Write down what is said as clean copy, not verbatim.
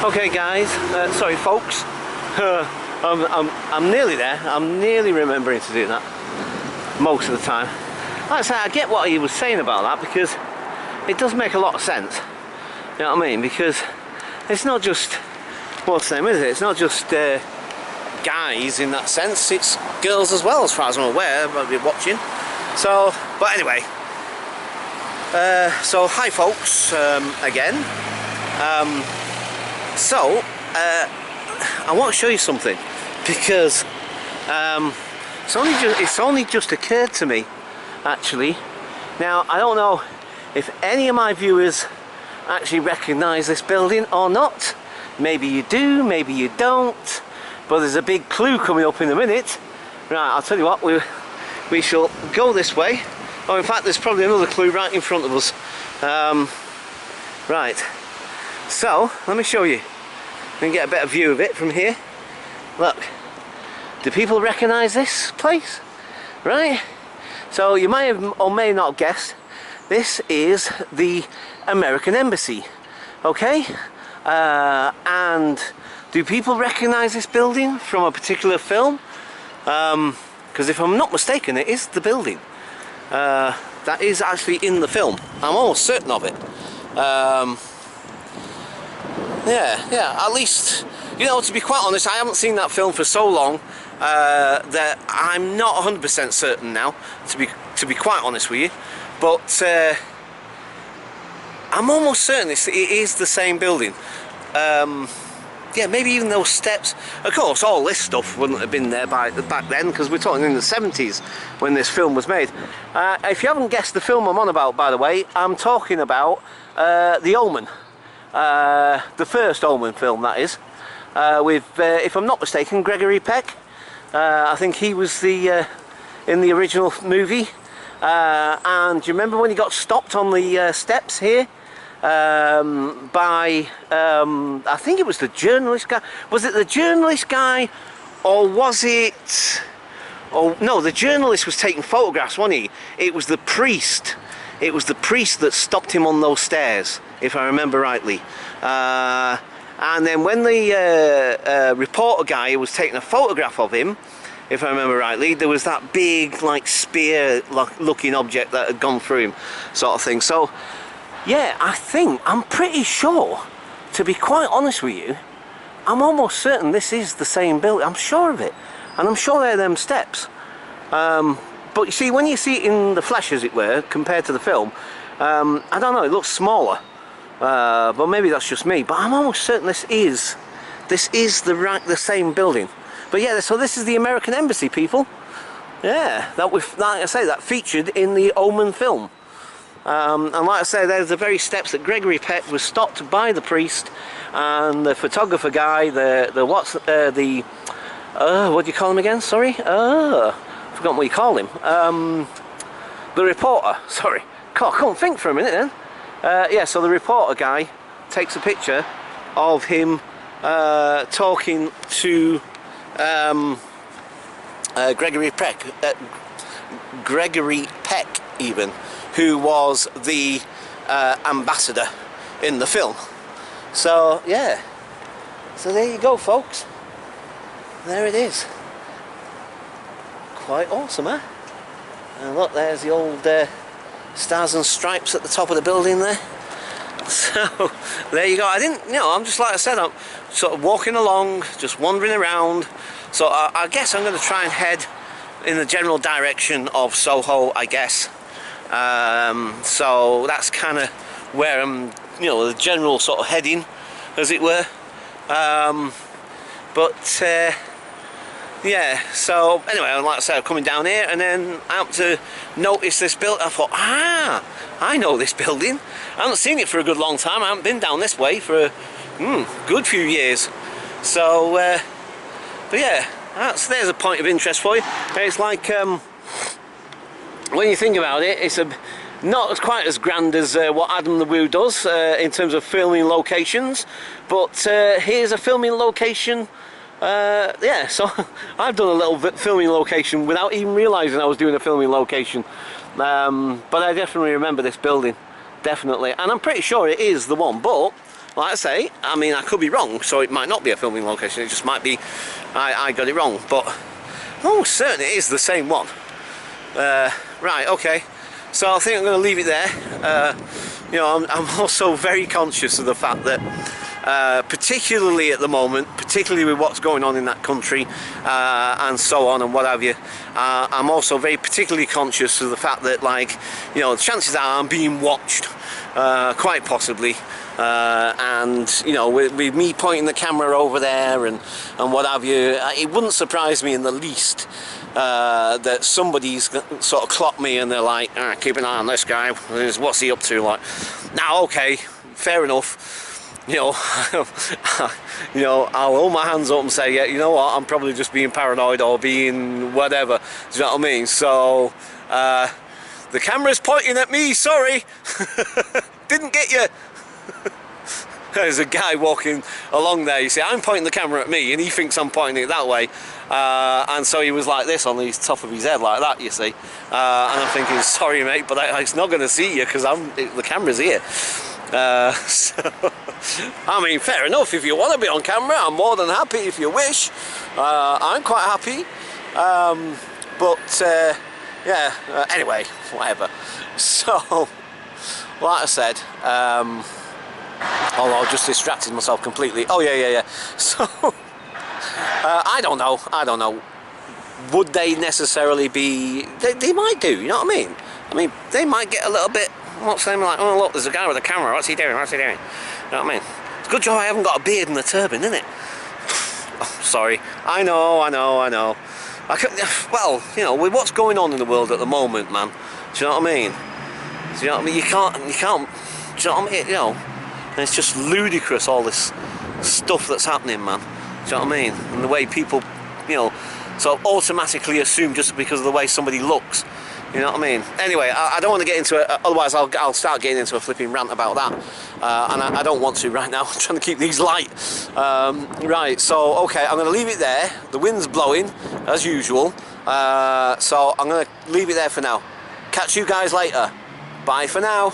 Okay guys, sorry folks, I'm nearly there. I'm nearly remembering to do that most of the time. Like I say, I get what he was saying about that, because it does make a lot of sense. You know what I mean? Because it's not just, what's the name, is it? It's not just guys in that sense, it's girls as well, as far as I'm aware. I'll be watching. So, but anyway, so hi folks, again. I want to show you something, because it's only just occurred to me, actually. Now, I don't know if any of my viewers actually recognise this building or not. Maybe you do, maybe you don't, but there's a big clue coming up in a minute. Right, I'll tell you what, we shall go this way. Oh, in fact, there's probably another clue right in front of us. Right, so let me show you. You can get a better view of it from here. Look, do people recognise this place? Right, so you may have or may not have guessed, this is the American Embassy. Okay, and do people recognise this building from a particular film? Because if I'm not mistaken, it is the building that is actually in the film. I'm almost certain of it. Yeah, at least, you know, to be quite honest, I haven't seen that film for so long that I'm not 100% certain now, to be quite honest with you. But I'm almost certain it is the same building. Yeah, maybe even those steps. Of course, all this stuff wouldn't have been there back then, because we're talking in the 70s when this film was made. If you haven't guessed the film I'm on about, by the way, I'm talking about The Omen. The first Omen film, that is. With, if I'm not mistaken, Gregory Peck. I think he was the in the original movie. And do you remember when he got stopped on the steps here? By I think it was the journalist guy. Was it the journalist guy, or was it? Oh no, the journalist was taking photographs, wasn't he? It was the priest. It was the priest that stopped him on those stairs, if I remember rightly. And then when the reporter guy was taking a photograph of him, if I remember rightly, there was that big, like, spear-looking object that had gone through him, sort of thing. So, yeah, I'm pretty sure, to be quite honest with you, I'm almost certain this is the same building. I'm sure of it. And I'm sure they're them steps. But you see, when you see it in the flesh, as it were, compared to the film, I don't know, it looks smaller. But maybe that's just me. But I'm almost certain this is the same building. But yeah, so this is the American Embassy, people. Yeah, like I say, that featured in the Omen film. And like I say, there's the very steps that Gregory Peck was stopped by the priest and the photographer guy, what do you call him again? Sorry, forgotten what you call him. The reporter. Sorry, God, I couldn't think for a minute then. Yeah, so the reporter guy takes a picture of him talking to Gregory Peck, even, who was the ambassador in the film. So yeah, so there you go, folks. There it is. Quite awesome, huh? And look, there's the old stars and stripes at the top of the building there. So there you go. I didn't, you know, I'm just, like I said, I'm sort of walking along, just wandering around. So I guess I'm going to try and head in the general direction of Soho, I guess. So that's kind of where I'm, you know, the general sort of heading, as it were. Yeah, so anyway, like I said, I'm coming down here, and then I happened to notice this building. I thought, I know this building. I haven't seen it for a good long time. I haven't been down this way for a good few years. So, but yeah, there's a point of interest for you. It's like, when you think about it, it's not quite as grand as what Adam the Woo does in terms of filming locations, but here's a filming location. Yeah, so I've done a little filming location without even realising I was doing a filming location. But I definitely remember this building, definitely, and I'm pretty sure it is the one. But like I say, I mean, I could be wrong, so it might not be a filming location, it just might be I got it wrong, but almost certain it is the same one. Right, okay, so I think I'm going to leave it there. You know, I'm also very conscious of the fact that particularly at the moment, particularly with what's going on in that country and so on and what have you, I'm also very particularly conscious of the fact that, like, you know, chances are I'm being watched, quite possibly, and you know, with me pointing the camera over there and what have you, it wouldn't surprise me in the least that somebody's sort of clocked me and they're like, keep an eye on this guy, what's he up to? Like, now, okay, fair enough. You know, you know, I'll hold my hands up and say, yeah, you know what, I'm probably just being paranoid or being whatever. Do you know what I mean? So, the camera's pointing at me, sorry. Didn't get you. There's a guy walking along there, you see, I'm pointing the camera at me and he thinks I'm pointing it that way. And so he was like this on the top of his head, like that, you see. And I'm thinking, sorry mate, but it's not going to see you because the camera's here. So, I mean, fair enough, if you want to be on camera, I'm more than happy if you wish. I'm quite happy. Yeah, anyway, whatever. So, like I said, although I just distracted myself completely. Oh yeah. So, I don't know. Would they necessarily be, they might do, you know what I mean? I mean, they might get a little bit, what's them like, oh look, there's a guy with a camera, what's he doing? You know what I mean? It's a good job I haven't got a beard and a turban, isn't it? Oh, sorry. I know. Well, you know, with what's going on in the world at the moment, man, do you know what I mean? Do you know what I mean? You can't, do you know what I mean? You know, and it's just ludicrous, all this stuff that's happening, man. Do you know what I mean? And the way people, you know, sort of automatically assume just because of the way somebody looks. You know what I mean? Anyway, I don't want to get into it, otherwise I'll start getting into a flipping rant about that. And I don't want to right now, I'm trying to keep these light. Right, so, okay, I'm going to leave it there. The wind's blowing, as usual. So I'm going to leave it there for now. Catch you guys later. Bye for now.